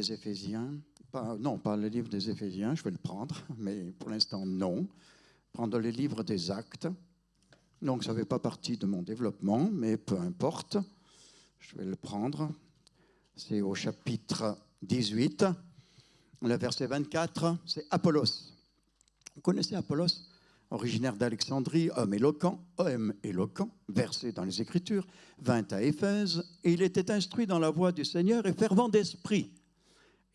Les Éphésiens, non, pas le livre des Éphésiens, je vais le prendre, mais pour l'instant, non. Prendre le livre des Actes. Donc, ça ne fait pas partie de mon développement, mais peu importe. Je vais le prendre. C'est au chapitre 18. Le verset 24, c'est Apollos. Vous connaissez Apollos, originaire d'Alexandrie, homme éloquent, versé dans les Écritures, vint à Éphèse, et il était instruit dans la voie du Seigneur et fervent d'esprit.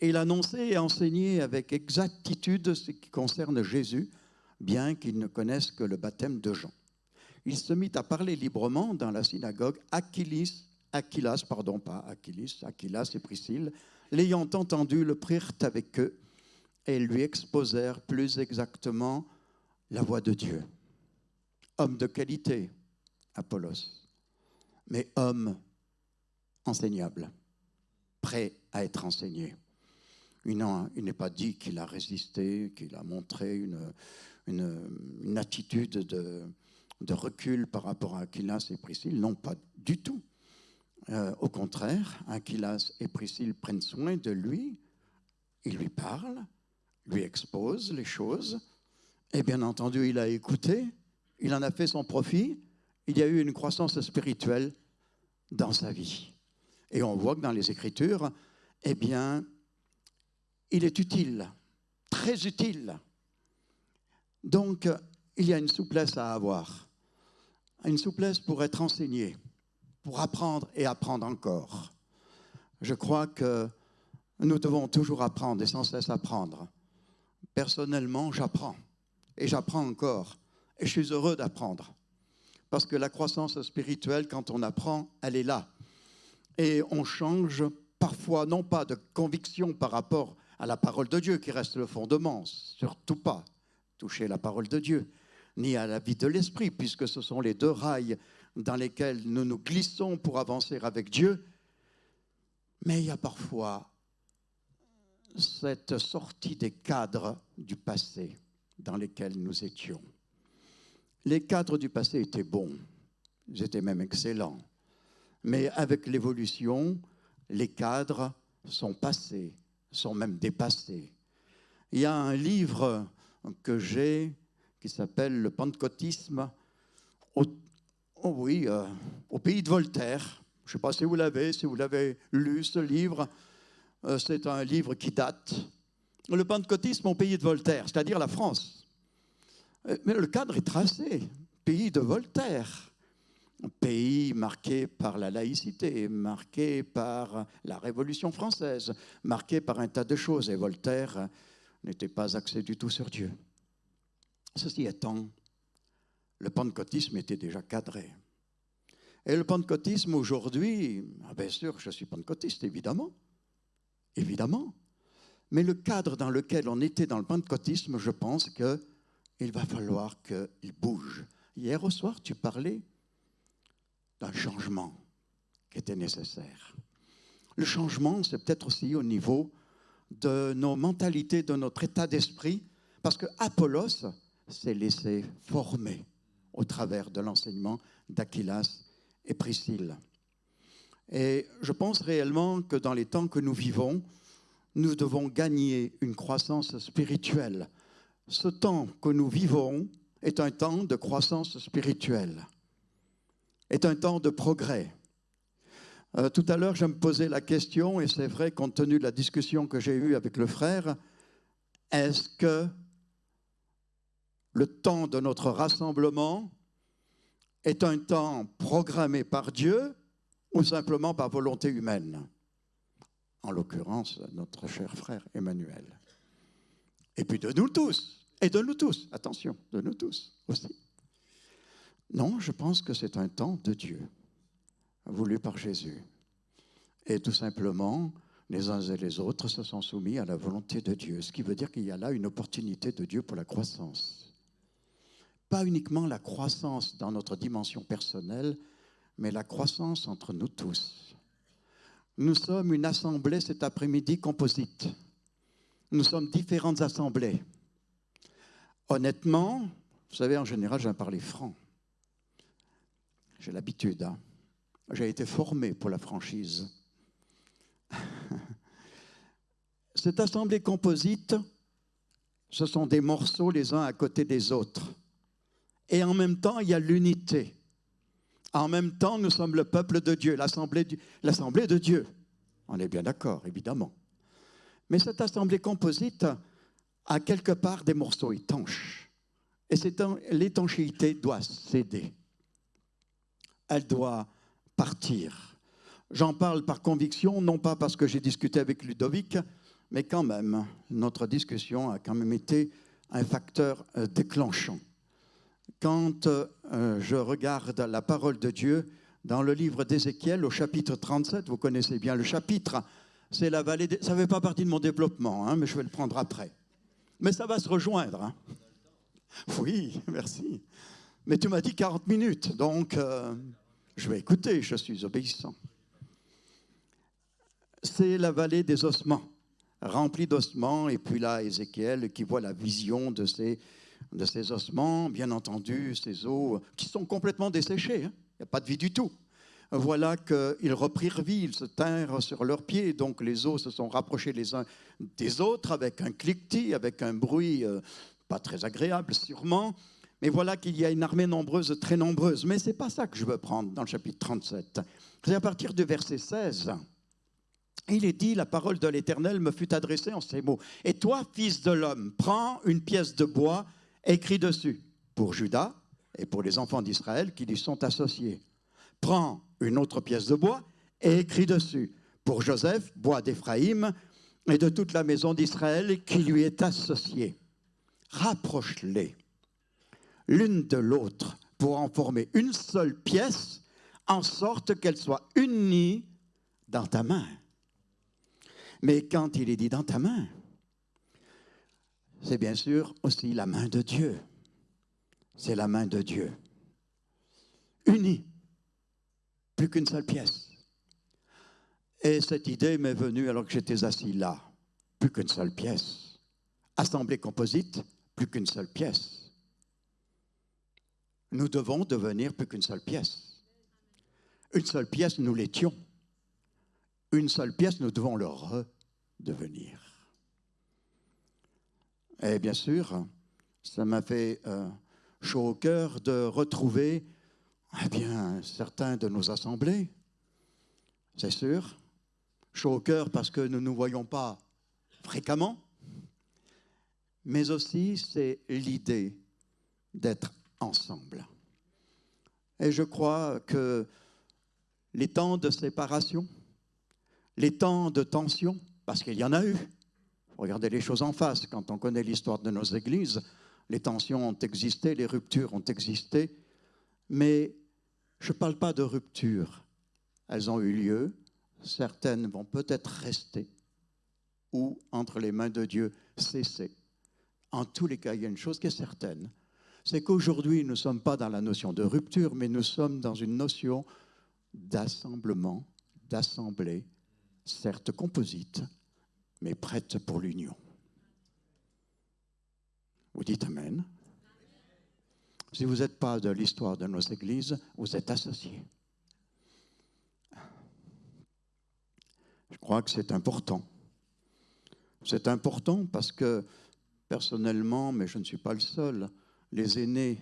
Et il annonçait et enseignait avec exactitude ce qui concerne Jésus, bien qu'il ne connaisse que le baptême de Jean. Il se mit à parler librement dans la synagogue. Aquilas et Priscille, l'ayant entendu, le prirent avec eux et lui exposèrent plus exactement la voie de Dieu. Homme de qualité, Apollos, mais homme enseignable, prêt à être enseigné. Il n'est pas dit qu'il a résisté, qu'il a montré une attitude de recul par rapport à Aquilas et Priscille. Non, pas du tout. Au contraire, Aquilas et Priscille prennent soin de lui, ils lui parlent, lui exposent les choses, et bien entendu, il a écouté, il en a fait son profit, il y a eu une croissance spirituelle dans sa vie. Et on voit que dans les Écritures, eh bien, il est utile, très utile. Donc, il y a une souplesse à avoir, une souplesse pour être enseigné, pour apprendre et apprendre encore. Je crois que nous devons toujours apprendre et sans cesse apprendre. Personnellement, j'apprends et j'apprends encore et je suis heureux d'apprendre parce que la croissance spirituelle, quand on apprend, elle est là et on change parfois, non pas de conviction par rapport à la parole de Dieu qui reste le fondement, surtout pas toucher la parole de Dieu, ni à la vie de l'esprit, puisque ce sont les deux rails dans lesquels nous nous glissons pour avancer avec Dieu. Mais il y a parfois cette sortie des cadres du passé dans lesquels nous étions. Les cadres du passé étaient bons, ils étaient même excellents. Mais avec l'évolution, les cadres sont passés, sont même dépassés. Il y a un livre que j'ai qui s'appelle « Le pentecôtisme au pays de Voltaire ». Je ne sais pas si vous l'avez lu, ce livre. C'est un livre qui date. Le pentecôtisme au pays de Voltaire, c'est-à-dire la France. Mais le cadre est tracé. Pays de Voltaire. Un pays marqué par la laïcité, marqué par la Révolution française, marqué par un tas de choses. Et Voltaire n'était pas axé du tout sur Dieu. Ceci étant, le pentecôtisme était déjà cadré. Et le pentecôtisme aujourd'hui, bien sûr, je suis pentecôtiste, évidemment. Mais le cadre dans lequel on était dans le pentecôtisme, je pense qu'il va falloir qu'il bouge. Hier au soir, tu parlais d'un changement qui était nécessaire. Le changement, c'est peut-être aussi au niveau de nos mentalités, de notre état d'esprit, parce que Apollos s'est laissé former au travers de l'enseignement d'Aquilas et Priscille. Et je pense réellement que dans les temps que nous vivons, nous devons gagner une croissance spirituelle. Ce temps que nous vivons est un temps de croissance spirituelle, est un temps de progrès. Tout à l'heure, je me posais la question, et c'est vrai, compte tenu de la discussion que j'ai eue avec le frère, est-ce que le temps de notre rassemblement est un temps programmé par Dieu ou simplement par volonté humaine? En l'occurrence, notre cher frère Emmanuel. Et puis de nous tous, attention, de nous tous aussi. Non, je pense que c'est un temps de Dieu, voulu par Jésus. Et tout simplement, les uns et les autres se sont soumis à la volonté de Dieu, ce qui veut dire qu'il y a là une opportunité de Dieu pour la croissance. Pas uniquement la croissance dans notre dimension personnelle, mais la croissance entre nous tous. Nous sommes une assemblée cet après-midi composite. Nous sommes différentes assemblées. Honnêtement, vous savez, en général, j'aime parler franc. J'ai l'habitude. J'ai été formé pour la franchise. Cette assemblée composite, ce sont des morceaux les uns à côté des autres. Et en même temps, il y a l'unité. En même temps, nous sommes le peuple de Dieu, l'assemblée de Dieu. On est bien d'accord, évidemment. Mais cette assemblée composite a quelque part des morceaux étanches. Et l'étanchéité doit céder. Elle doit partir. J'en parle par conviction, non pas parce que j'ai discuté avec Ludovic, mais quand même, notre discussion a quand même été un facteur déclenchant. Quand je regarde la parole de Dieu dans le livre d'Ézéchiel au chapitre 37, vous connaissez bien le chapitre, c'est la vallée, ça ne fait pas partie de mon développement, hein, mais je vais le prendre après. Mais ça va se rejoindre. Hein. Oui, merci. Mais tu m'as dit 40 minutes, donc je vais écouter, je suis obéissant. C'est la vallée des ossements, remplie d'ossements, et puis là, Ézéchiel qui voit la vision de ces ossements, bien entendu, ces os qui sont complètement desséchés, hein. Il n'y a pas de vie du tout. Voilà qu'ils reprirent vie, ils se tinrent sur leurs pieds, donc les os se sont rapprochés les uns des autres avec un cliquetis, avec un bruit pas très agréable sûrement, mais voilà qu'il y a une armée nombreuse, très nombreuse. Mais ce n'est pas ça que je veux prendre dans le chapitre 37. C'est à partir du verset 16. Il est dit, la parole de l'Éternel me fut adressée en ces mots. Et toi, fils de l'homme, prends une pièce de bois, écris dessus, pour Juda et pour les enfants d'Israël qui lui sont associés. Prends une autre pièce de bois et écris dessus, pour Joseph, bois d'Éphraïm, et de toute la maison d'Israël qui lui est associée. Rapproche-les l'une de l'autre pour en former une seule pièce, en sorte qu'elle soit unie dans ta main. Mais quand il est dit dans ta main, c'est bien sûr aussi la main de Dieu. C'est la main de Dieu. Unie, plus qu'une seule pièce. Et cette idée m'est venue alors que j'étais assis là. Plus qu'une seule pièce. Assemblée composite, plus qu'une seule pièce. Nous devons devenir plus qu'une seule pièce. Une seule pièce, nous l'étions. Une seule pièce, nous devons le redevenir. Et bien sûr, ça m'a fait chaud au cœur de retrouver certains de nos assemblées. C'est sûr. Chaud au cœur parce que nous ne nous voyons pas fréquemment. Mais aussi, c'est l'idée d'être ensemble. Et je crois que les temps de séparation, les temps de tension, parce qu'il y en a eu, regardez les choses en face, quand on connaît l'histoire de nos églises, les tensions ont existé, les ruptures ont existé, mais je ne parle pas de rupture. Elles ont eu lieu, certaines vont peut-être rester, ou entre les mains de Dieu cesser. En tous les cas, il y a une chose qui est certaine, c'est qu'aujourd'hui, nous ne sommes pas dans la notion de rupture, mais nous sommes dans une notion d'assemblement, d'assemblée, certes composite, mais prête pour l'union. Vous dites Amen. Si vous n'êtes pas de l'histoire de nos églises, vous êtes associés. Je crois que c'est important. C'est important parce que, personnellement, mais je ne suis pas le seul, les aînés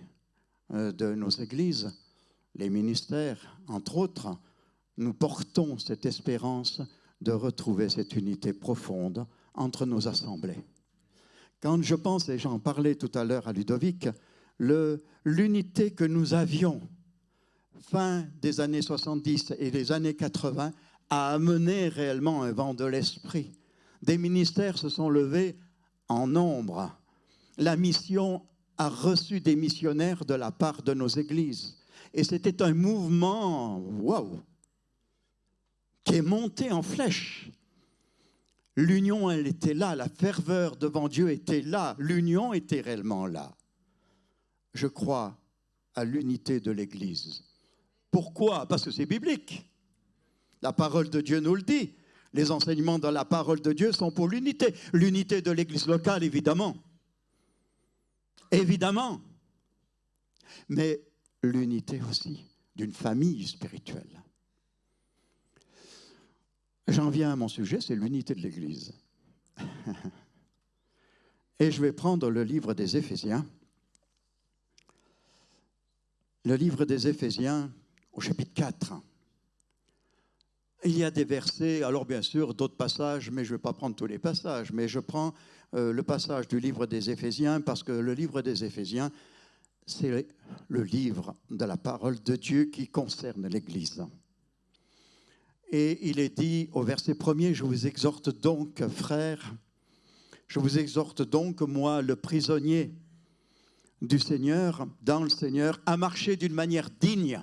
de nos églises, les ministères, entre autres, nous portons cette espérance de retrouver cette unité profonde entre nos assemblées. Quand je pense, et j'en parlais tout à l'heure à Ludovic, l'unité que nous avions fin des années 70 et des années 80 a amené réellement un vent de l'esprit. Des ministères se sont levés en nombre. La mission a reçu des missionnaires de la part de nos églises. Et c'était un mouvement, waouh, qui est monté en flèche. L'union, elle était là, la ferveur devant Dieu était là, l'union était réellement là. Je crois à l'unité de l'Église. Pourquoi? Parce que c'est biblique. La parole de Dieu nous le dit. Les enseignements de la parole de Dieu sont pour l'unité. L'unité de l'Église locale, évidemment. Évidemment. Mais l'unité aussi d'une famille spirituelle. J'en viens à mon sujet, c'est l'unité de l'Église. Et je vais prendre le livre des Éphésiens. Le livre des Éphésiens au chapitre 4. Il y a des versets, alors bien sûr d'autres passages, mais je ne vais pas prendre tous les passages, mais je prends le passage du livre des Éphésiens parce que le livre des Éphésiens, c'est le livre de la parole de Dieu qui concerne l'Église. Et il est dit au verset 1er, je vous exhorte donc, frères, je vous exhorte donc, moi, le prisonnier du Seigneur, dans le Seigneur, à marcher d'une manière digne,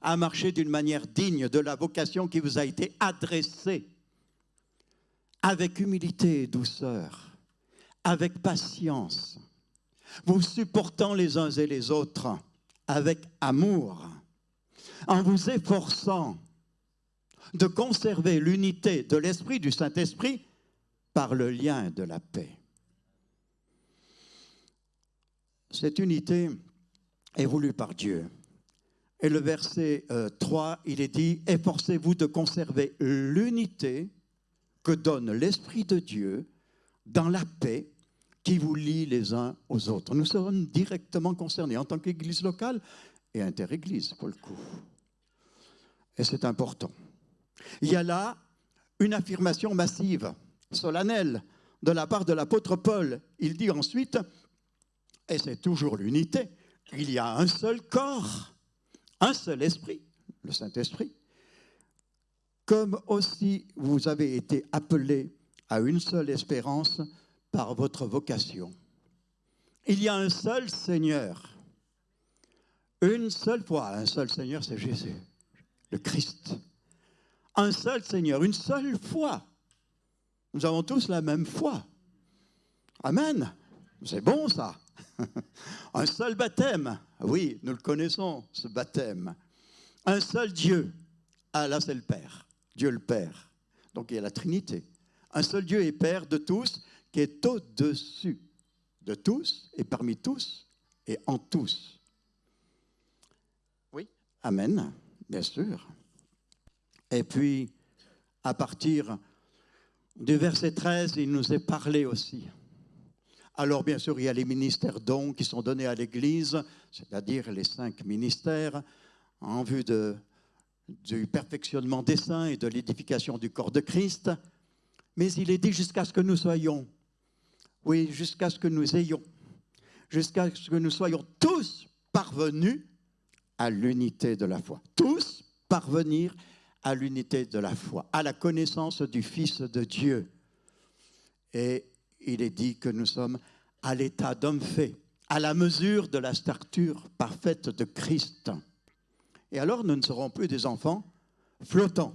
de la vocation qui vous a été adressée, avec humilité et douceur, avec patience, vous supportant les uns et les autres, avec amour, en vous efforçant de conserver l'unité de l'Esprit, du Saint-Esprit, par le lien de la paix. Cette unité est voulue par Dieu. Et le verset 3, il est dit « Efforcez-vous de conserver l'unité que donne l'Esprit de Dieu dans la paix qui vous lie les uns aux autres. » Nous sommes directement concernés en tant qu'Église locale et inter-Église, pour le coup. Et c'est important. Il y a là une affirmation massive, solennelle, de la part de l'apôtre Paul. Il dit ensuite, et c'est toujours l'unité, il y a un seul corps, un seul esprit, le Saint-Esprit, comme aussi vous avez été appelés à une seule espérance par votre vocation. Il y a un seul Seigneur, une seule foi, un seul Seigneur, c'est Jésus, le Christ. Un seul Seigneur, une seule foi. Nous avons tous la même foi. Amen. C'est bon ça. Un seul baptême. Oui, nous le connaissons, ce baptême. Un seul Dieu. Ah là, c'est le Père. Dieu le Père. Donc il y a la Trinité. Un seul Dieu et Père de tous, qui est au-dessus de tous et parmi tous et en tous. Oui. Amen, bien sûr. Et puis, à partir du verset 13, il nous est parlé aussi. Alors, bien sûr, il y a les ministères dons qui sont donnés à l'Église, c'est-à-dire les 5 ministères, en vue du perfectionnement des saints et de l'édification du corps de Christ. Mais il est dit jusqu'à ce que nous soyons, oui, jusqu'à ce que nous ayons, jusqu'à ce que nous soyons tous parvenus à l'unité de la foi. Tous parvenir à l'unité de la foi, à la connaissance du Fils de Dieu. Et il est dit que nous sommes à l'état d'homme fait, à la mesure de la stature parfaite de Christ. Et alors nous ne serons plus des enfants flottants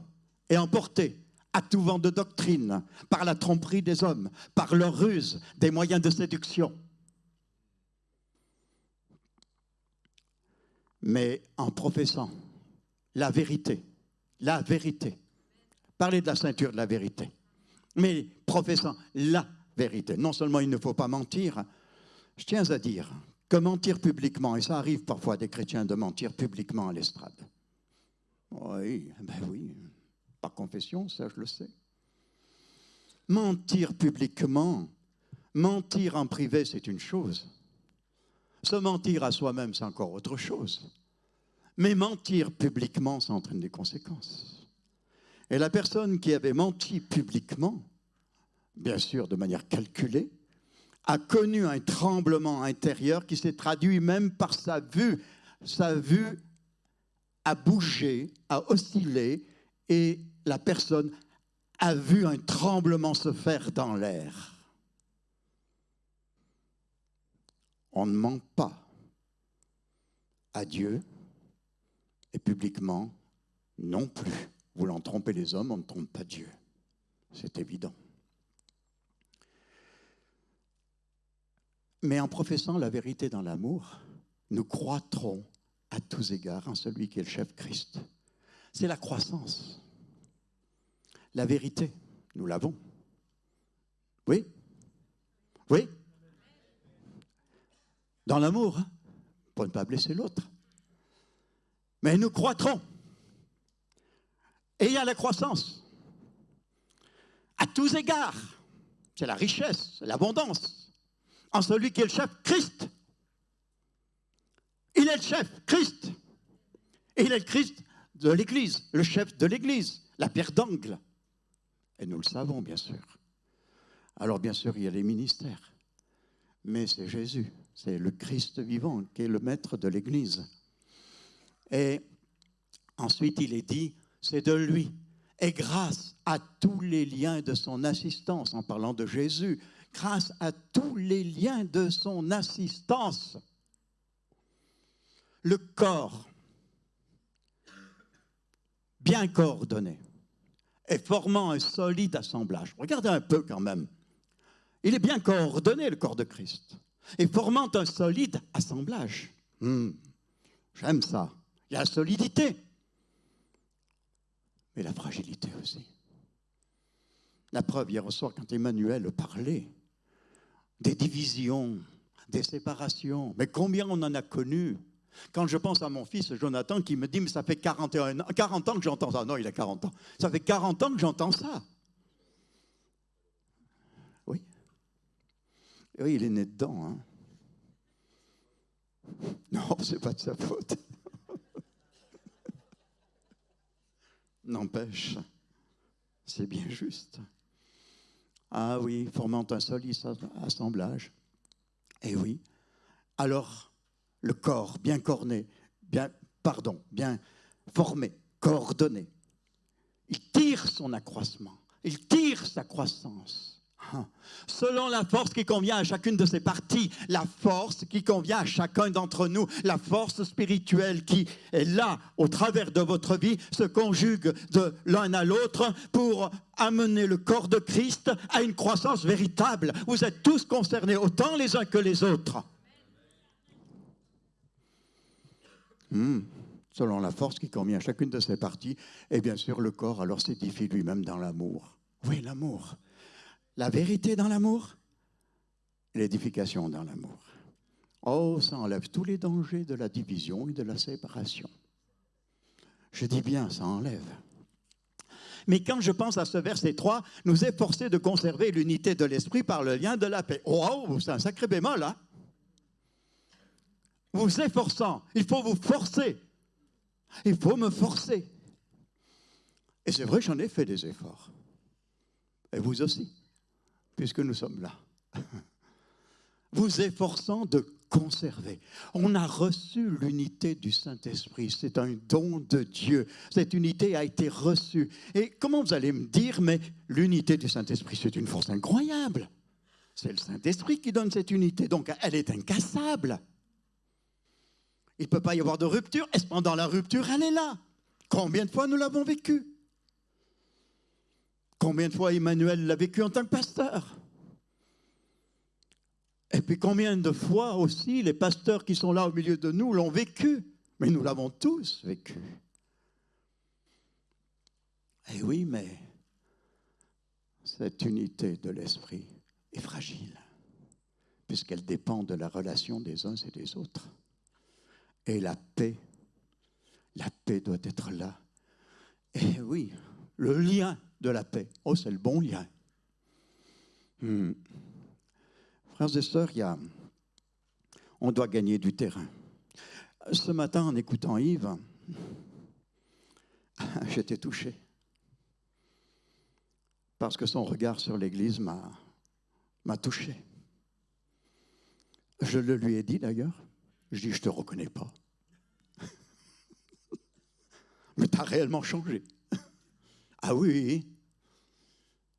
et emportés à tout vent de doctrine, par la tromperie des hommes, par leur ruse, des moyens de séduction. Mais en professant la vérité, parler de la ceinture de la vérité, mais professant la vérité. Non seulement il ne faut pas mentir, je tiens à dire que mentir publiquement, et ça arrive parfois à des chrétiens de mentir publiquement à l'estrade. Oui, ben oui, par confession, ça je le sais. Mentir publiquement, mentir en privé, c'est une chose. Se mentir à soi-même, c'est encore autre chose. Mais mentir publiquement, ça entraîne des conséquences. Et la personne qui avait menti publiquement, bien sûr de manière calculée, a connu un tremblement intérieur qui s'est traduit même par sa vue. Sa vue a bougé, a oscillé, et la personne a vu un tremblement se faire dans l'air. On ne ment pas à Dieu, et publiquement non plus. Voulant tromper les hommes, on ne trompe pas Dieu. C'est évident. Mais en professant la vérité dans l'amour, nous croîtrons à tous égards en celui qui est le chef Christ. C'est la croissance. La vérité, nous l'avons. Oui? Oui? Dans l'amour, hein, pour ne pas blesser l'autre. Mais nous croîtrons. Et il y a la croissance. À tous égards. c'est la richesse, c'est l'abondance. En celui qui est le chef, Christ. Il est le chef, Christ. Et il est le Christ de l'Église, le chef de l'Église, la pierre d'angle. Et nous le savons, bien sûr. Alors, bien sûr, il y a les ministères. Mais c'est Jésus, c'est le Christ vivant qui est le maître de l'Église. Et ensuite, il est dit, c'est de lui. Et grâce à tous les liens de son assistance, en parlant de Jésus, grâce à tous les liens de son assistance, le corps, bien coordonné, et formant un solide assemblage. Regardez un peu quand même. Il est bien coordonné, le corps de Christ, et formant un solide assemblage. J'aime ça. Il y a la solidité, mais la fragilité aussi. La preuve, hier au soir, quand Emmanuel parlait des divisions, des séparations, mais combien on en a connu. Quand je pense à mon fils Jonathan qui me dit, mais ça fait 40 ans que j'entends ça. Non, il a 40 ans. Ça fait 40 ans que j'entends ça. Oui. Oui, il est né dedans. Hein. Non, c'est pas de sa faute. N'empêche, c'est bien juste. Ah oui, formant un solide assemblage. Eh oui. Alors, le corps bien corné, bien formé, coordonné, il tire son accroissement, il tire sa croissance. Selon la force qui convient à chacune de ses parties, la force qui convient à chacun d'entre nous, la force spirituelle qui est là au travers de votre vie, se conjugue de l'un à l'autre pour amener le corps de Christ à une croissance véritable. Vous êtes tous concernés, autant les uns que les autres. Selon la force qui convient à chacune de ses parties, et bien sûr le corps alors s'édifie lui-même dans l'amour. Oui, l'amour. La vérité dans l'amour, l'édification dans l'amour. Oh, ça enlève tous les dangers de la division et de la séparation. Je dis bien, ça enlève. Mais quand je pense à ce verset 3, nous est forcé de conserver l'unité de l'esprit par le lien de la paix. Oh, c'est un sacré bémol, hein? Vous efforçant, il faut vous forcer. Il faut me forcer. Et c'est vrai, j'en ai fait des efforts. Et vous aussi, puisque nous sommes là. Vous efforçant de conserver. On a reçu l'unité du Saint-Esprit. C'est un don de Dieu. Cette unité a été reçue. Et comment vous allez me dire, mais l'unité du Saint-Esprit, c'est une force incroyable. C'est le Saint-Esprit qui donne cette unité. Donc, elle est incassable. Il ne peut pas y avoir de rupture, et pendant la rupture, elle est là. Combien de fois nous l'avons vécu? Combien de fois Emmanuel l'a vécu en tant que pasteur? Et puis combien de fois aussi les pasteurs qui sont là au milieu de nous l'ont vécu? Mais nous l'avons tous vécu. Et oui, mais cette unité de l'esprit est fragile, puisqu'elle dépend de la relation des uns et des autres. Et la paix doit être là. Et oui, le lien de la paix. Oh, c'est le bon lien. Frères et sœurs, on doit gagner du terrain. Ce matin, en écoutant Yves, j'étais touché. Parce que son regard sur l'Église m'a touché. Je le lui ai dit d'ailleurs. Je dis, je ne te reconnais pas. Mais tu as réellement changé. Ah oui.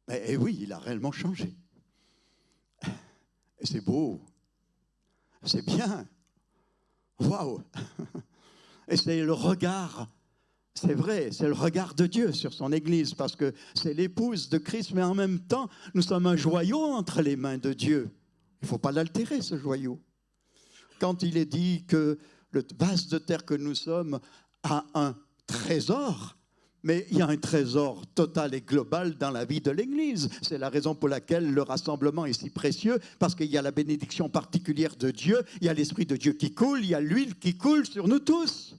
Et oui, il a réellement changé. Et c'est beau. C'est bien. Waouh. Et c'est le regard, c'est vrai, c'est le regard de Dieu sur son Église, parce que c'est l'épouse de Christ, mais en même temps, nous sommes un joyau entre les mains de Dieu. Il ne faut pas l'altérer, ce joyau. Quand il est dit que le vase de terre que nous sommes a un trésor, mais il y a un trésor total et global dans la vie de l'Église. C'est la raison pour laquelle le rassemblement est si précieux, parce qu'il y a la bénédiction particulière de Dieu, il y a l'Esprit de Dieu qui coule, il y a l'huile qui coule sur nous tous.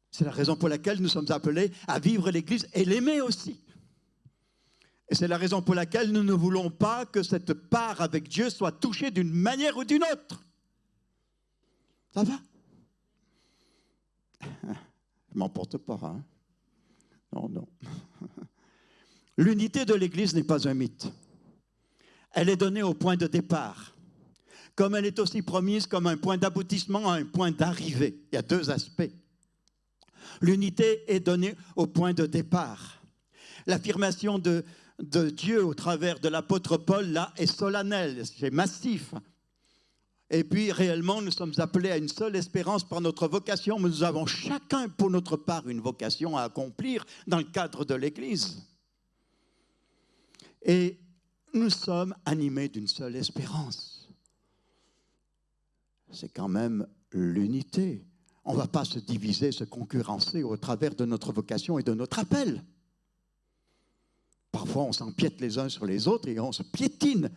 C'est la raison pour laquelle nous sommes appelés à vivre l'Église et l'aimer aussi. Et c'est la raison pour laquelle nous ne voulons pas que cette part avec Dieu soit touchée d'une manière ou d'une autre. Ça va? Je m'emporte pas, hein? Non, non. L'unité de l'Église n'est pas un mythe. Elle est donnée au point de départ, comme elle est aussi promise comme un point d'aboutissement, un point d'arrivée. Il y a deux aspects. L'unité est donnée au point de départ. L'affirmation de Dieu au travers de l'apôtre Paul, là, est solennelle, c'est massif. Et puis, réellement, nous sommes appelés à une seule espérance par notre vocation, mais nous avons chacun pour notre part une vocation à accomplir dans le cadre de l'Église. Et nous sommes animés d'une seule espérance. C'est quand même l'unité. On ne va pas se diviser, se concurrencer au travers de notre vocation et de notre appel. Parfois, on s'empiète les uns sur les autres et on se piétine.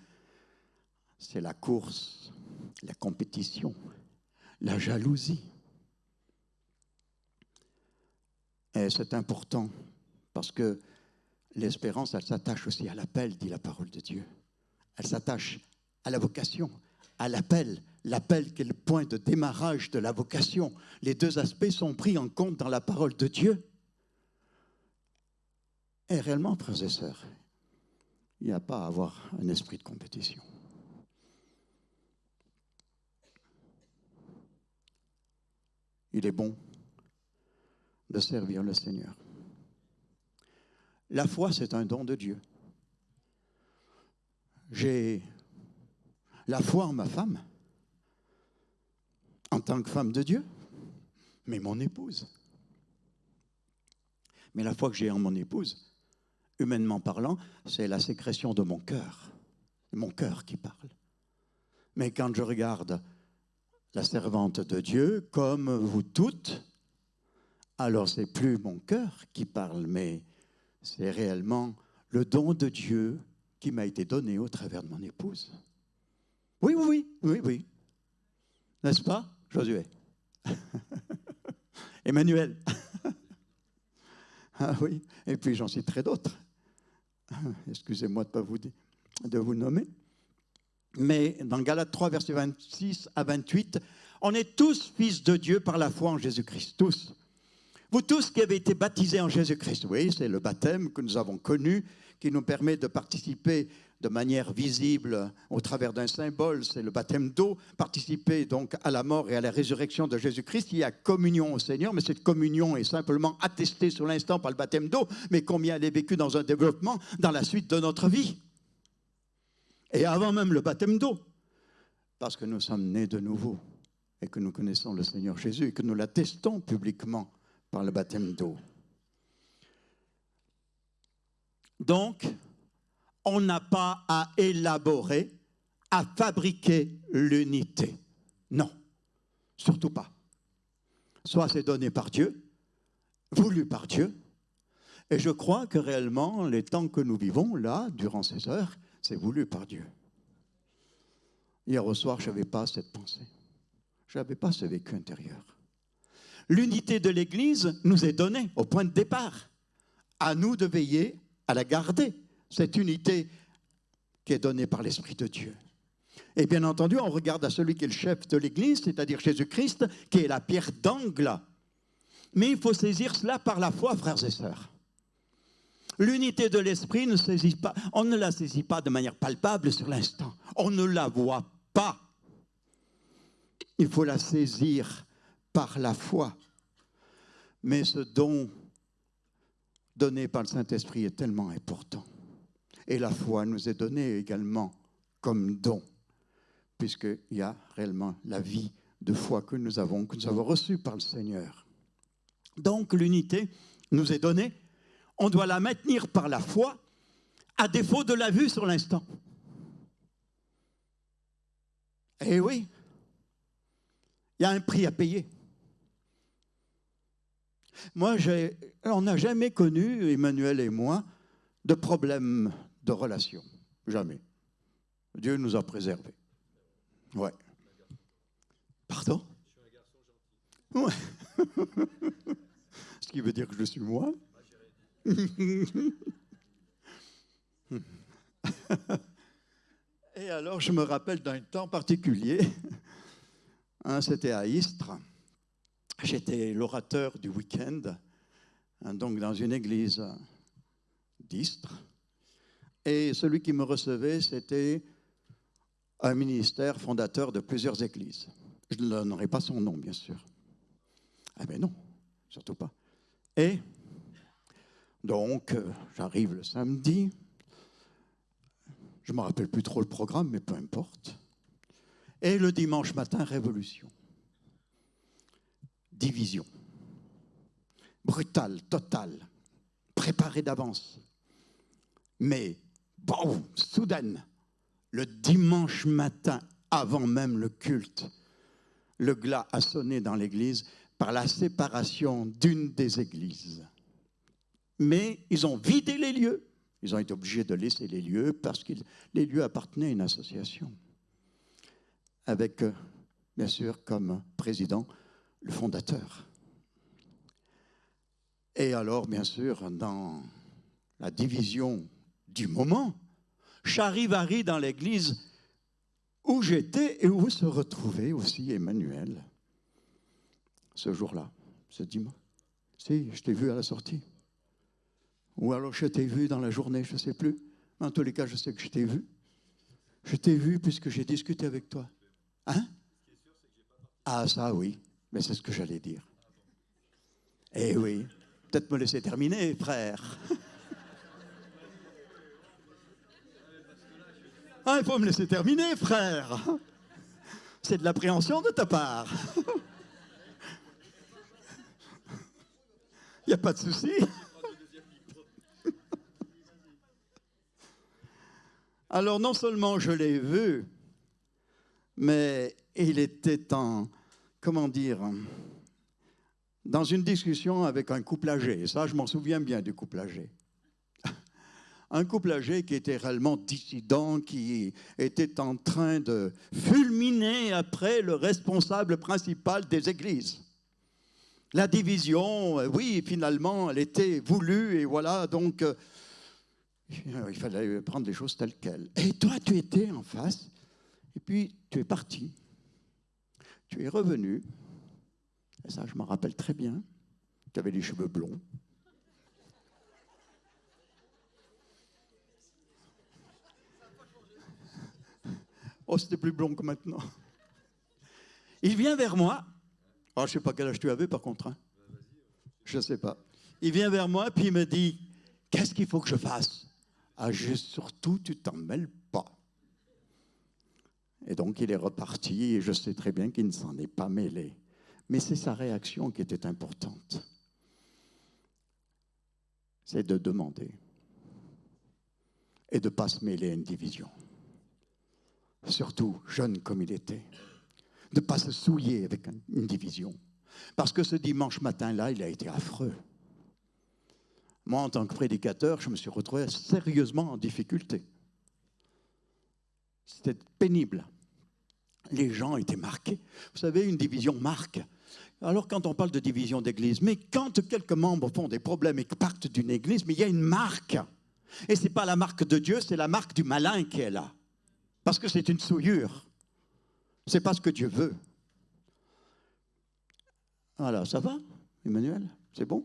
C'est la course, la compétition, la jalousie. Et c'est important parce que l'espérance, elle s'attache aussi à l'appel, dit la parole de Dieu. Elle s'attache à la vocation, à l'appel. L'appel qui est le point de démarrage de la vocation. Les deux aspects sont pris en compte dans la parole de Dieu. Et réellement, frères et sœurs, il n'y a pas à avoir un esprit de compétition. Il est bon de servir le Seigneur. La foi, c'est un don de Dieu. J'ai la foi en ma femme, en tant que femme de Dieu, mais mon épouse. Mais la foi que j'ai en mon épouse, humainement parlant, c'est la sécrétion de mon cœur qui parle. Mais quand je regarde la servante de Dieu, comme vous toutes, alors c'est plus mon cœur qui parle, mais c'est réellement le don de Dieu qui m'a été donné au travers de mon épouse. Oui. N'est-ce pas, Josué? Emmanuel. Ah oui, et puis j'en citerai d'autres. Excusez-moi de vous nommer. Mais dans Galates 3, versets 26 à 28, on est tous fils de Dieu par la foi en Jésus-Christ, tous. Vous tous qui avez été baptisés en Jésus-Christ, oui, c'est le baptême que nous avons connu, qui nous permet de participer de manière visible au travers d'un symbole, c'est le baptême d'eau, participer donc à la mort et à la résurrection de Jésus-Christ. Il y a communion au Seigneur, mais cette communion est simplement attestée sur l'instant par le baptême d'eau, mais combien elle est vécue dans un développement dans la suite de notre vie. Et avant même le baptême d'eau, parce que nous sommes nés de nouveau et que nous connaissons le Seigneur Jésus et que nous l'attestons publiquement par le baptême d'eau. Donc, on n'a pas à élaborer, à fabriquer l'unité. Non, surtout pas. Soit c'est donné par Dieu, voulu par Dieu, et je crois que réellement, les temps que nous vivons, là, durant ces heures, c'est voulu par Dieu. Hier au soir, je n'avais pas cette pensée. Je n'avais pas ce vécu intérieur. L'unité de l'Église nous est donnée au point de départ. À nous de veiller à la garder, cette unité qui est donnée par l'Esprit de Dieu. Et bien entendu, on regarde à celui qui est le chef de l'Église, c'est-à-dire Jésus-Christ, qui est la pierre d'angle. Mais il faut saisir cela par la foi, frères et sœurs. L'unité de l'Esprit ne saisit pas, on ne la saisit pas de manière palpable sur l'instant. On ne la voit pas. Il faut la saisir par la foi. Mais ce don donné par le Saint-Esprit est tellement important. Et la foi nous est donnée également comme don, puisqu'il y a réellement la vie de foi que nous avons reçue par le Seigneur. Donc l'unité nous est donnée, on doit la maintenir par la foi, à défaut de la vue sur l'instant. Eh oui, il y a un prix à payer. Moi, on n'a jamais connu, Emmanuel et moi, de problème de relation. Jamais. Dieu nous a préservés. Ouais. Pardon? Je suis un garçon gentil. Ouais. Ce qui veut dire que je suis moi. Et alors, je me rappelle d'un temps particulier. C'était à Istres. J'étais l'orateur du week-end, donc dans une église d'Istres. Et celui qui me recevait, c'était un ministère fondateur de plusieurs églises. Je ne donnerai pas son nom, bien sûr. Ah ben non, surtout pas. Et donc, j'arrive le samedi. Je ne me rappelle plus trop le programme, mais peu importe. Et le dimanche matin, révolution. Division. Brutale, totale. Préparée d'avance. Mais, bon, soudaine, le dimanche matin, avant même le culte, le glas a sonné dans l'église par la séparation d'une des églises. Mais ils ont vidé les lieux. Ils ont été obligés de laisser les lieux parce que les lieux appartenaient à une association. Avec, bien sûr, comme président, le fondateur. Et alors, bien sûr, dans la division du moment, charivari dans l'église où j'étais et où se retrouvait aussi Emmanuel ce jour-là, ce dimanche. Si, je t'ai vu à la sortie. Ou alors je t'ai vu dans la journée, je ne sais plus. En tous les cas, je sais que je t'ai vu. Je t'ai vu puisque j'ai discuté avec toi. Hein? Ah, ça oui, mais c'est ce que j'allais dire. Eh oui, peut-être me laisser terminer, frère. Ah, il faut me laisser terminer, frère. C'est de l'appréhension de ta part. Il n'y a pas de souci. Alors, non seulement je l'ai vu, mais il était comment dire, dans une discussion avec un couple âgé. Ça, je m'en souviens bien du couple âgé. Un couple âgé qui était réellement dissident, qui était en train de fulminer après le responsable principal des églises. La division, oui, finalement, elle était voulue, et voilà, donc il fallait prendre les choses telles quelles. Et toi, tu étais en face, et puis tu es parti. Tu es revenu, et ça, je m'en rappelle très bien. Tu avais les cheveux blonds. Oh, c'était plus blond que maintenant. Il vient vers moi. Oh, je ne sais pas quel âge tu avais, par contre. Hein. Je ne sais pas. Il vient vers moi, puis il me dit, qu'est-ce qu'il faut que je fasse? Ah, juste surtout, tu t'en mêles pas. Et donc, il est reparti, et je sais très bien qu'il ne s'en est pas mêlé. Mais c'est sa réaction qui était importante. C'est de demander. Et de ne pas se mêler à une division. Surtout, jeune comme il était. De ne pas se souiller avec une division. Parce que ce dimanche matin-là, il a été affreux. Moi, en tant que prédicateur, je me suis retrouvé sérieusement en difficulté. C'était pénible. Les gens étaient marqués. Vous savez, une division marque. Alors, quand on parle de division d'église, mais quand quelques membres font des problèmes et partent d'une église, mais il y a une marque. Et ce n'est pas la marque de Dieu, c'est la marque du malin qui est là. Parce que c'est une souillure. Ce n'est pas ce que Dieu veut. Voilà, ça va, Emmanuel? C'est bon?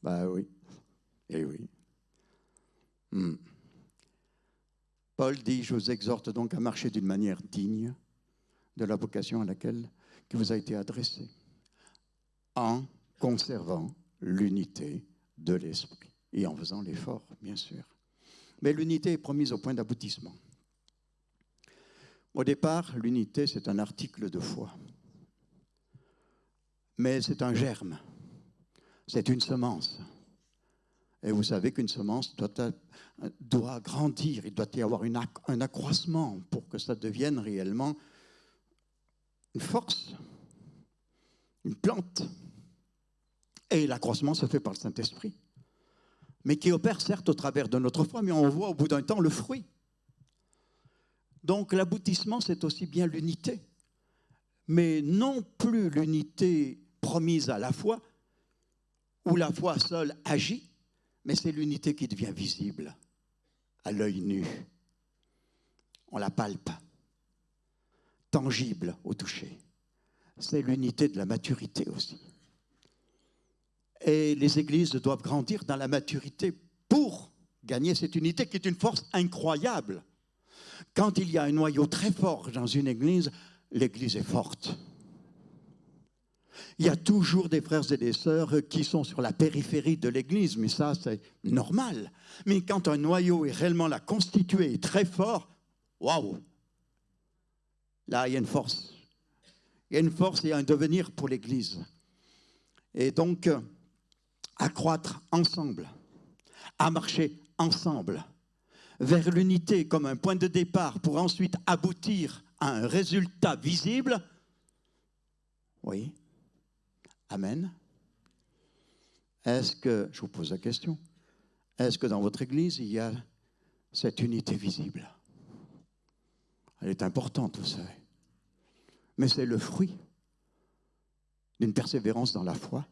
Ben oui. Eh oui. Paul dit, je vous exhorte donc à marcher d'une manière digne de la vocation à laquelle qui vous a été adressée, en conservant l'unité de l'esprit et en faisant l'effort, bien sûr. Mais l'unité est promise au point d'aboutissement. Au départ, l'unité, c'est un article de foi. Mais c'est un germe. C'est une semence. Et vous savez qu'une semence doit grandir. Il doit y avoir un accroissement pour que ça devienne réellement une force, une plante. Et l'accroissement se fait par le Saint-Esprit. Mais qui opère certes au travers de notre foi, mais on voit au bout d'un temps le fruit. Donc l'aboutissement, c'est aussi bien l'unité. Mais non plus l'unité promise à la foi, où la foi seule agit, Mais c'est l'unité qui devient visible à l'œil nu. On la palpe, tangible au toucher. C'est l'unité de la maturité aussi. Et les églises doivent grandir dans la maturité pour gagner cette unité qui est une force incroyable. Quand il y a un noyau très fort dans une église, l'église est forte. Il y a toujours des frères et des sœurs qui sont sur la périphérie de l'église, mais ça c'est normal. Mais quand un noyau est réellement là constitué et très fort, waouh! Là il y a une force. Il y a une force et un devenir pour l'église. Et donc, à croître ensemble, à marcher ensemble, vers l'unité comme un point de départ pour ensuite aboutir à un résultat visible. Oui. Amen. Est-ce que, je vous pose la question, est-ce que dans votre église, il y a cette unité visible? Elle est importante, vous savez. Mais c'est le fruit d'une persévérance dans la foi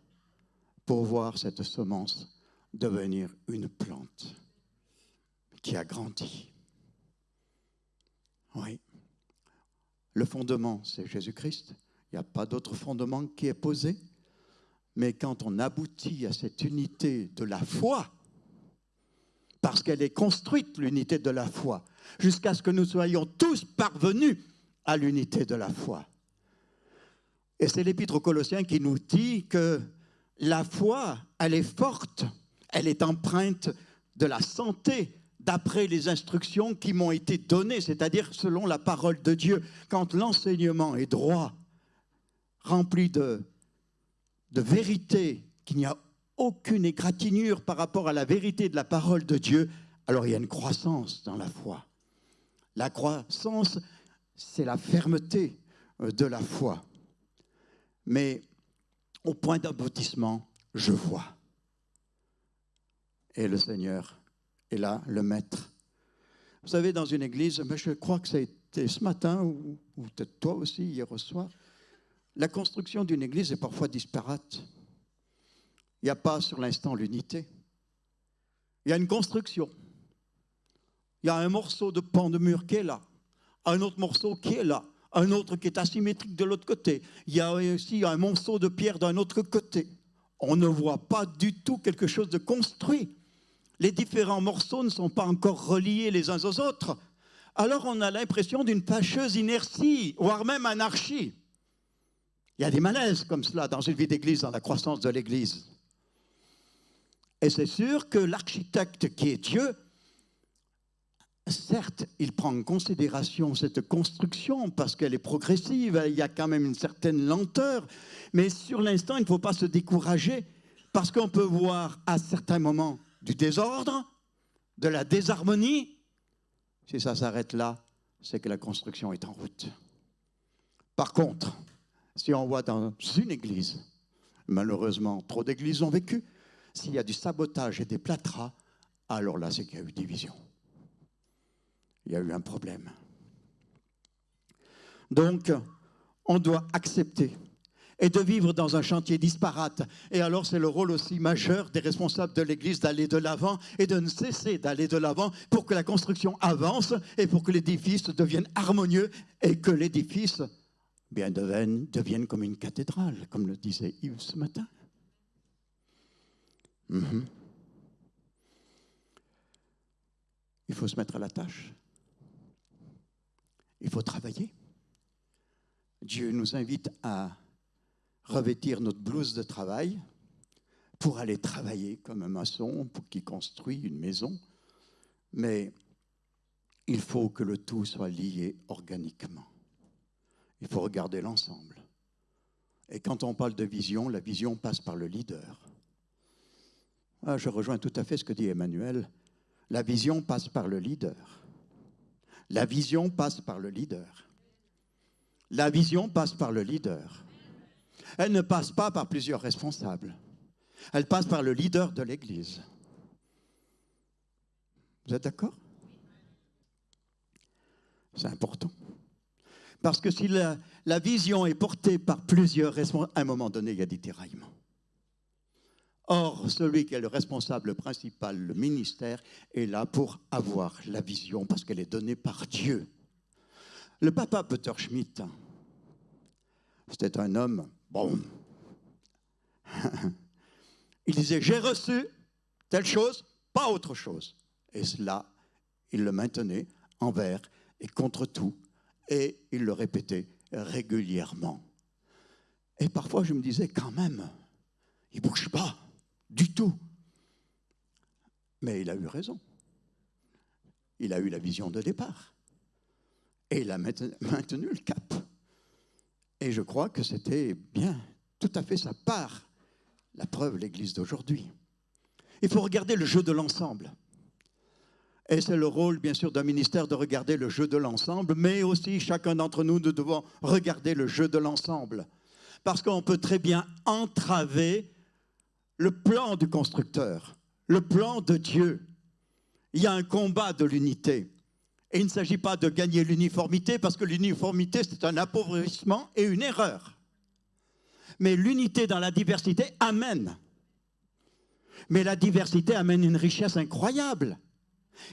pour voir cette semence devenir une plante qui a grandi. Oui. Le fondement, c'est Jésus-Christ. Il n'y a pas d'autre fondement qui est posé. Mais quand on aboutit à cette unité de la foi, parce qu'elle est construite, l'unité de la foi, jusqu'à ce que nous soyons tous parvenus à l'unité de la foi. Et c'est l'Épître aux Colossiens qui nous dit que la foi, elle est forte, elle est empreinte de la santé, d'après les instructions qui m'ont été données, c'est-à-dire selon la parole de Dieu. Quand l'enseignement est droit, rempli de vérité, qu'il n'y a aucune égratignure par rapport à la vérité de la parole de Dieu, alors il y a une croissance dans la foi. La croissance, c'est la fermeté de la foi. Mais au point d'aboutissement, je vois. Et le Seigneur est là, le Maître. Vous savez, dans une église, je crois que ça a été ce matin, ou peut-être toi aussi, hier au soir, la construction d'une église est parfois disparate. Il n'y a pas sur l'instant l'unité. Il y a une construction. Il y a un morceau de pan de mur qui est là, un autre morceau qui est là, un autre qui est asymétrique de l'autre côté. Il y a aussi un monceau de pierre d'un autre côté. On ne voit pas du tout quelque chose de construit. Les différents morceaux ne sont pas encore reliés les uns aux autres. Alors on a l'impression d'une fâcheuse inertie, voire même anarchie. Il y a des malaises comme cela dans une vie d'église, dans la croissance de l'église. Et c'est sûr que l'architecte qui est Dieu, certes, il prend en considération cette construction parce qu'elle est progressive, il y a quand même une certaine lenteur, mais sur l'instant, il ne faut pas se décourager parce qu'on peut voir à certains moments du désordre, de la désharmonie. Si ça s'arrête là, c'est que la construction est en route. Par contre, si on voit dans une église, malheureusement, trop d'églises ont vécu, s'il y a du sabotage et des plâtras, alors là, c'est qu'il y a eu division. Il y a eu un problème. Donc, on doit accepter et de vivre dans un chantier disparate. Et alors, c'est le rôle aussi majeur des responsables de l'Église d'aller de l'avant et de ne cesser d'aller de l'avant pour que la construction avance et pour que l'édifice devienne harmonieux et que l'édifice devienne comme une cathédrale, comme le disait Yves ce matin. Il faut se mettre à la tâche. Il faut travailler. Dieu nous invite à revêtir notre blouse de travail pour aller travailler comme un maçon qui construit une maison. Mais il faut que le tout soit lié organiquement. Il faut regarder l'ensemble. Et quand on parle de vision, la vision passe par le leader. Je rejoins tout à fait ce que dit Emmanuel. La vision passe par le leader. La vision passe par le leader. La vision passe par le leader. Elle ne passe pas par plusieurs responsables. Elle passe par le leader de l'Église. Vous êtes d'accord? C'est important. Parce que si la vision est portée par plusieurs responsables, à un moment donné, il y a des déraillements. Or, celui qui est le responsable principal, le ministère, est là pour avoir la vision, parce qu'elle est donnée par Dieu. Le papa Peter Schmidt, c'était un homme, bon, il disait, j'ai reçu telle chose, pas autre chose. Et cela, il le maintenait envers et contre tout, et il le répétait régulièrement. Et parfois, je me disais, quand même, il ne bouge pas du tout. Mais il a eu raison. Il a eu la vision de départ. Et il a maintenu le cap. Et je crois que c'était bien, tout à fait sa part. La preuve, l'Église d'aujourd'hui. Il faut regarder le jeu de l'ensemble. Et c'est le rôle, bien sûr, d'un ministère de regarder le jeu de l'ensemble, mais aussi chacun d'entre nous, nous devons regarder le jeu de l'ensemble. Parce qu'on peut très bien entraver le plan du constructeur, le plan de Dieu. Il y a un combat de l'unité. Et il ne s'agit pas de gagner l'uniformité, parce que l'uniformité, c'est un appauvrissement et une erreur. Mais l'unité dans la diversité amène. Mais la diversité amène une richesse incroyable.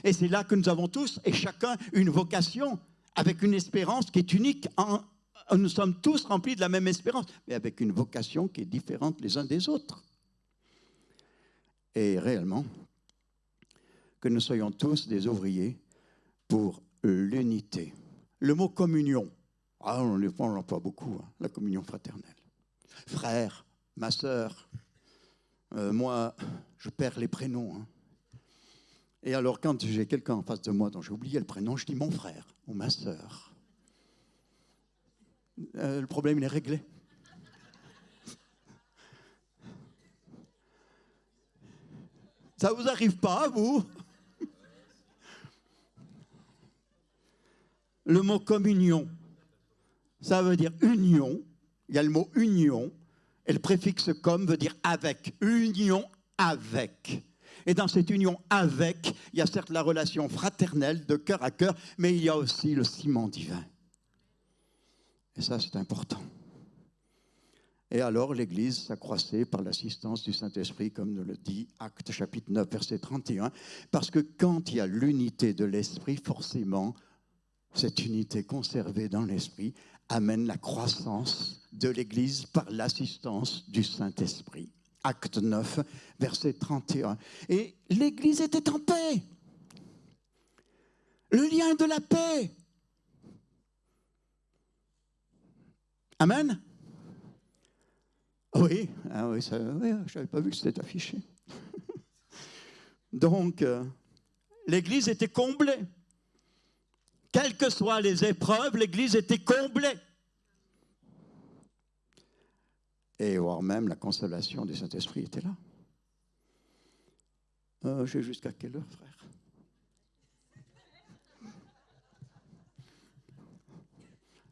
Et c'est là que nous avons tous, et chacun, une vocation, avec une espérance qui est unique. Nous sommes tous remplis de la même espérance, mais avec une vocation qui est différente les uns des autres. Et réellement, que nous soyons tous des ouvriers pour l'unité. Le mot communion, on l'emploie beaucoup, hein, la communion fraternelle. Frère, ma sœur, moi, je perds les prénoms. Hein. Et alors, quand j'ai quelqu'un en face de moi dont j'ai oublié le prénom, je dis mon frère ou ma sœur. Le problème, il est réglé. Ça ne vous arrive pas, vous? Le mot communion, ça veut dire union. Il y a le mot union, et le préfixe comme veut dire avec. Union avec. Et dans cette union avec, il y a certes la relation fraternelle de cœur à cœur, mais il y a aussi le ciment divin. Et ça, c'est important. Et alors, l'Église s'accroissait par l'assistance du Saint-Esprit, comme nous le dit Actes chapitre 9, verset 31, parce que quand il y a l'unité de l'Esprit, forcément, cette unité conservée dans l'Esprit amène la croissance de l'Église par l'assistance du Saint-Esprit. Acte 9, verset 31. Et l'Église était en paix. Le lien de la paix. Amen. Oui, oui, je n'avais pas vu que c'était affiché. Donc, l'Église était comblée. Quelles que soient les épreuves, l'Église était comblée. Et voire même la consolation du Saint-Esprit était là. J'ai jusqu'à quelle heure, frère?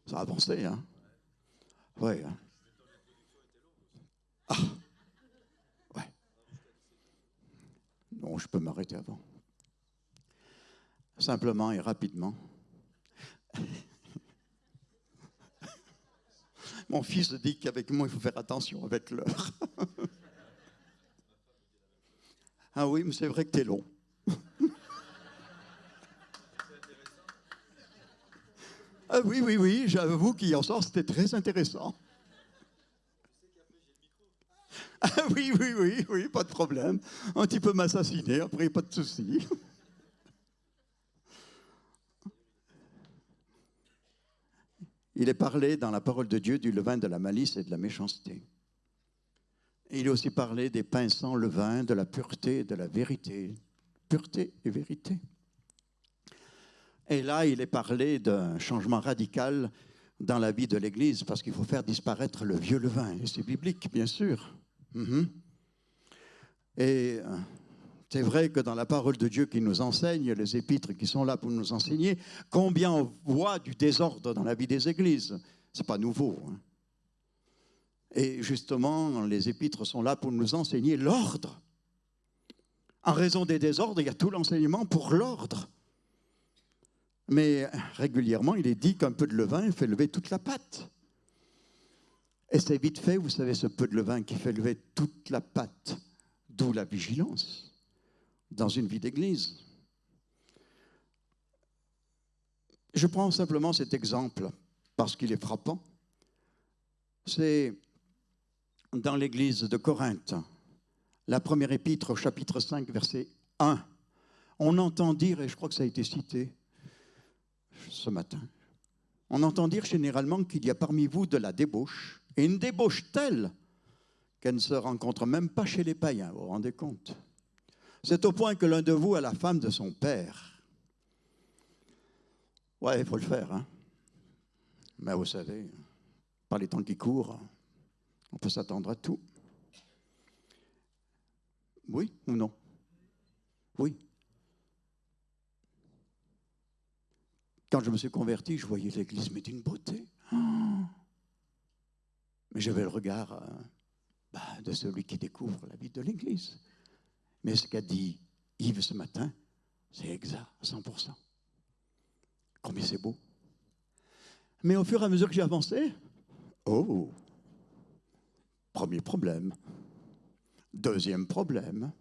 Ça a avancé, hein? Oui. Hein? Ah, ouais. Non, je peux m'arrêter avant. Simplement et rapidement. Mon fils dit qu'avec moi, il faut faire attention avec l'heure. Ah oui, mais c'est vrai que t'es long. Ah oui, j'avoue qu'hier soir, c'était très intéressant. Ah oui, pas de problème. Un petit peu m'assassiner, après, pas de souci. Il est parlé dans la parole de Dieu du levain de la malice et de la méchanceté. Et il est aussi parlé des pains sans levain, de la pureté et de la vérité. Pureté et vérité. Et là, il est parlé d'un changement radical dans la vie de l'Église, parce qu'il faut faire disparaître le vieux levain. Et c'est biblique, bien sûr. Et c'est vrai que dans la parole de Dieu qui nous enseigne, les épîtres qui sont là pour nous enseigner, combien on voit du désordre dans la vie des églises. Ce n'est pas nouveau. Hein. Et justement, les épîtres sont là pour nous enseigner l'ordre. En raison des désordres, il y a tout l'enseignement pour l'ordre. Mais régulièrement, il est dit qu'un peu de levain fait lever toute la pâte. Et c'est vite fait, vous savez, ce peu de levain qui fait lever toute la pâte. D'où la vigilance dans une vie d'église. Je prends simplement cet exemple parce qu'il est frappant. C'est dans l'église de Corinthe, la première épître au chapitre 5, verset 1. On entend dire, et je crois que ça a été cité ce matin, on entend dire généralement qu'il y a parmi vous de la débauche, et une débauche telle qu'elle ne se rencontre même pas chez les païens, vous vous rendez compte? C'est au point que l'un de vous a la femme de son père. Ouais, il faut le faire, hein. Mais vous savez, par les temps qui courent, on peut s'attendre à tout. Oui ou non? Oui. Quand je me suis converti, je voyais l'église, mais d'une beauté. Mais j'avais le regard de celui qui découvre la vie de l'église. Mais ce qu'a dit Yves ce matin, c'est exact, à 100%. Combien c'est beau. Mais au fur et à mesure que j'ai avancé, premier problème, deuxième problème,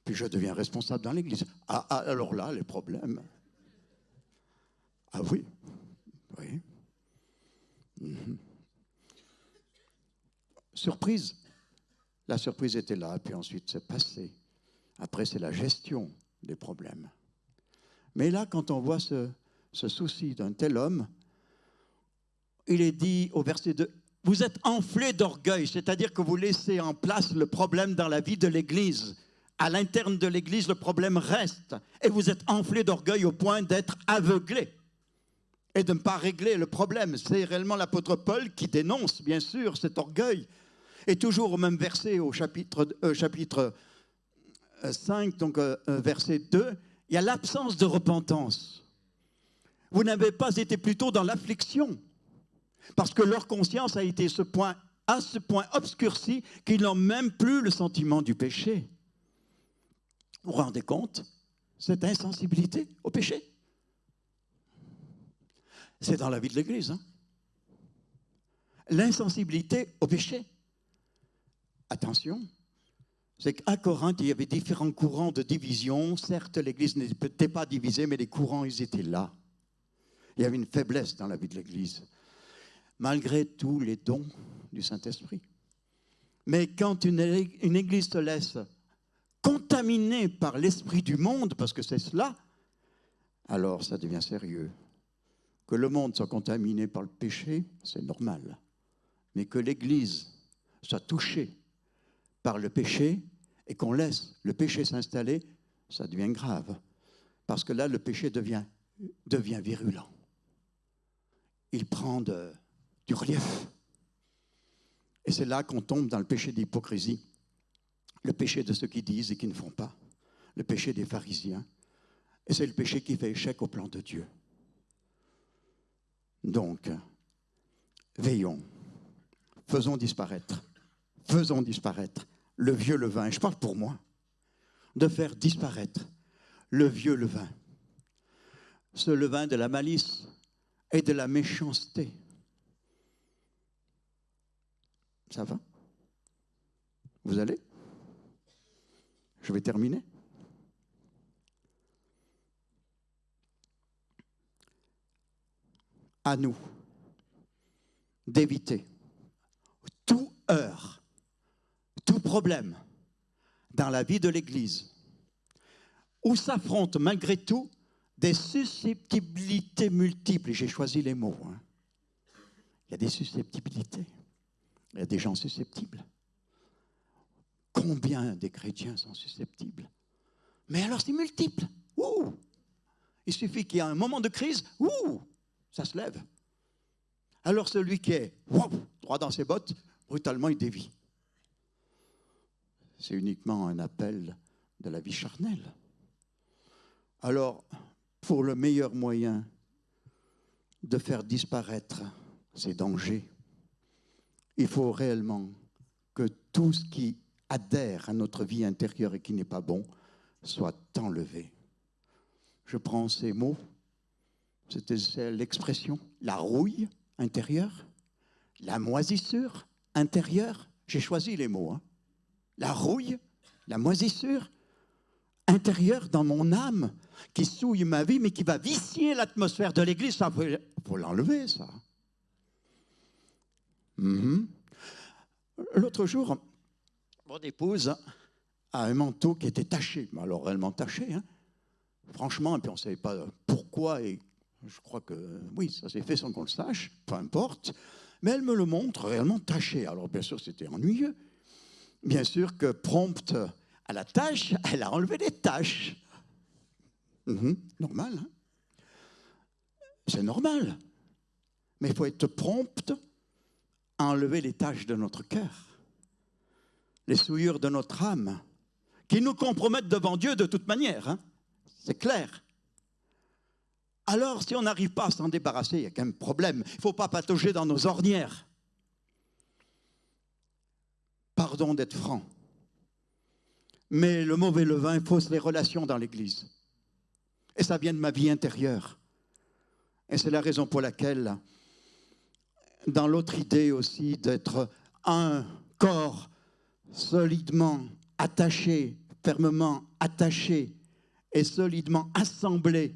puis je deviens responsable dans l'église. Alors là, les problèmes. Ah oui, oui. Surprise. La surprise était là, puis ensuite c'est passé. Après, c'est la gestion des problèmes. Mais là, quand on voit ce souci d'un tel homme, il est dit au verset 2, « Vous êtes enflés d'orgueil », c'est-à-dire que vous laissez en place le problème dans la vie de l'Église. À l'interne de l'Église, le problème reste. Et vous êtes enflés d'orgueil au point d'être aveuglés et de ne pas régler le problème. C'est réellement l'apôtre Paul qui dénonce, bien sûr, cet orgueil. Et toujours au même verset, au chapitre 5, donc verset 2, il y a l'absence de repentance. Vous n'avez pas été plutôt dans l'affliction, parce que leur conscience a été à ce point obscurcie qu'ils n'ont même plus le sentiment du péché. Vous vous rendez compte? Cette insensibilité au péché. C'est dans la vie de l'Église. Hein? L'insensibilité au péché. Attention, c'est qu'à Corinthe, il y avait différents courants de division. Certes, l'Église n'était pas divisée, mais les courants, ils étaient là. Il y avait une faiblesse dans la vie de l'Église, malgré tous les dons du Saint-Esprit. Mais quand une Église se laisse contaminer par l'esprit du monde, parce que c'est cela, alors ça devient sérieux. Que le monde soit contaminé par le péché, c'est normal. Mais que l'Église soit touchée par le péché et qu'on laisse le péché s'installer, ça devient grave. Parce que là, le péché devient virulent. Il prend du relief. Et c'est là qu'on tombe dans le péché d'hypocrisie, le péché de ceux qui disent et qui ne font pas, le péché des pharisiens. Et c'est le péché qui fait échec au plan de Dieu. Donc, veillons, faisons disparaître le vieux levain. Et je parle pour moi, de faire disparaître le vieux levain. Ce levain de la malice et de la méchanceté. Ça va? Vous allez? Je vais terminer. À nous d'éviter tout heurt, tout problème dans la vie de l'Église où s'affrontent malgré tout des susceptibilités multiples. Et j'ai choisi les mots. Hein. Il y a des susceptibilités. Il y a des gens susceptibles. Combien des chrétiens sont susceptibles? Mais alors c'est multiple. Ouh! Il suffit qu'il y ait un moment de crise. Ouh! Ça se lève. Alors celui qui est droit dans ses bottes, brutalement il dévie. C'est uniquement un appel de la vie charnelle. Alors, pour le meilleur moyen de faire disparaître ces dangers, il faut réellement que tout ce qui adhère à notre vie intérieure et qui n'est pas bon soit enlevé. Je prends ces mots, c'est l'expression, la rouille intérieure, la moisissure intérieure. J'ai choisi les mots. Hein. La rouille, la moisissure intérieure dans mon âme qui souille ma vie, mais qui va vicier l'atmosphère de l'Église. Ça, faut l'enlever, ça. L'autre jour, mon épouse a un manteau qui était taché, alors réellement taché, hein. Franchement, et puis on ne savait pas pourquoi, et je crois que oui, ça s'est fait sans qu'on le sache, peu importe, mais elle me le montre réellement taché. Alors bien sûr, c'était ennuyeux. Bien sûr que prompte à la tâche, elle a enlevé les taches. Normal, hein? C'est normal. Mais il faut être prompte à enlever les taches de notre cœur, les souillures de notre âme, qui nous compromettent devant Dieu de toute manière, hein? C'est clair. Alors, si on n'arrive pas à s'en débarrasser, il y a quand même un problème. Il ne faut pas patauger dans nos ornières. Pardon d'être franc. Mais le mauvais levain fausse les relations dans l'Église. Et ça vient de ma vie intérieure. Et c'est la raison pour laquelle, dans l'autre idée aussi d'être un corps solidement attaché, fermement attaché et solidement assemblé,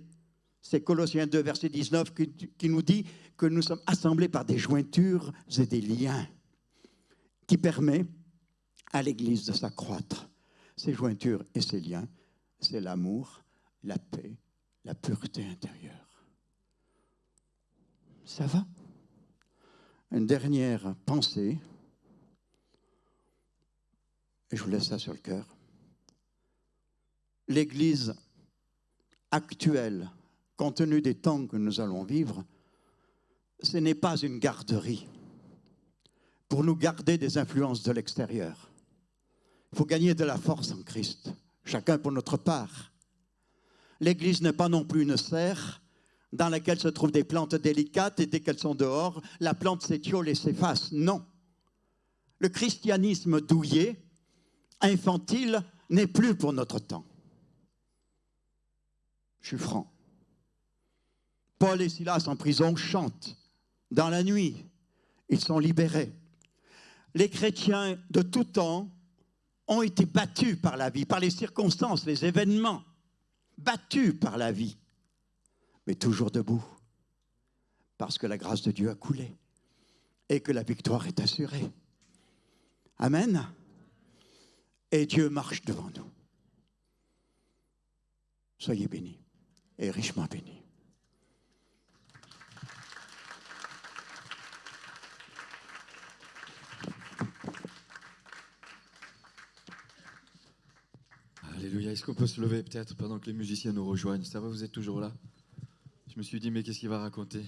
c'est Colossiens 2, verset 19 qui nous dit que nous sommes assemblés par des jointures et des liens qui permettent à l'Église de s'accroître. Ces jointures et ces liens, c'est l'amour, la paix, la pureté intérieure. Ça va? Une dernière pensée, et je vous laisse ça sur le cœur. L'Église actuelle, compte tenu des temps que nous allons vivre, ce n'est pas une garderie pour nous garder des influences de l'extérieur. Il faut gagner de la force en Christ, chacun pour notre part. L'Église n'est pas non plus une serre dans laquelle se trouvent des plantes délicates et dès qu'elles sont dehors, la plante s'étiole et s'efface. Non. Le christianisme douillet, infantile, n'est plus pour notre temps. Je suis franc. Paul et Silas en prison chantent dans la nuit. Ils sont libérés. Les chrétiens de tout temps ont été battus par la vie, par les circonstances, les événements, battus par la vie, mais toujours debout, parce que la grâce de Dieu a coulé et que la victoire est assurée. Amen. Et Dieu marche devant nous. Soyez bénis et richement bénis. Alléluia. Est-ce qu'on peut se lever peut-être pendant que les musiciens nous rejoignent? Ça va, vous êtes toujours là? Je me suis dit, mais qu'est-ce qu'il va raconter?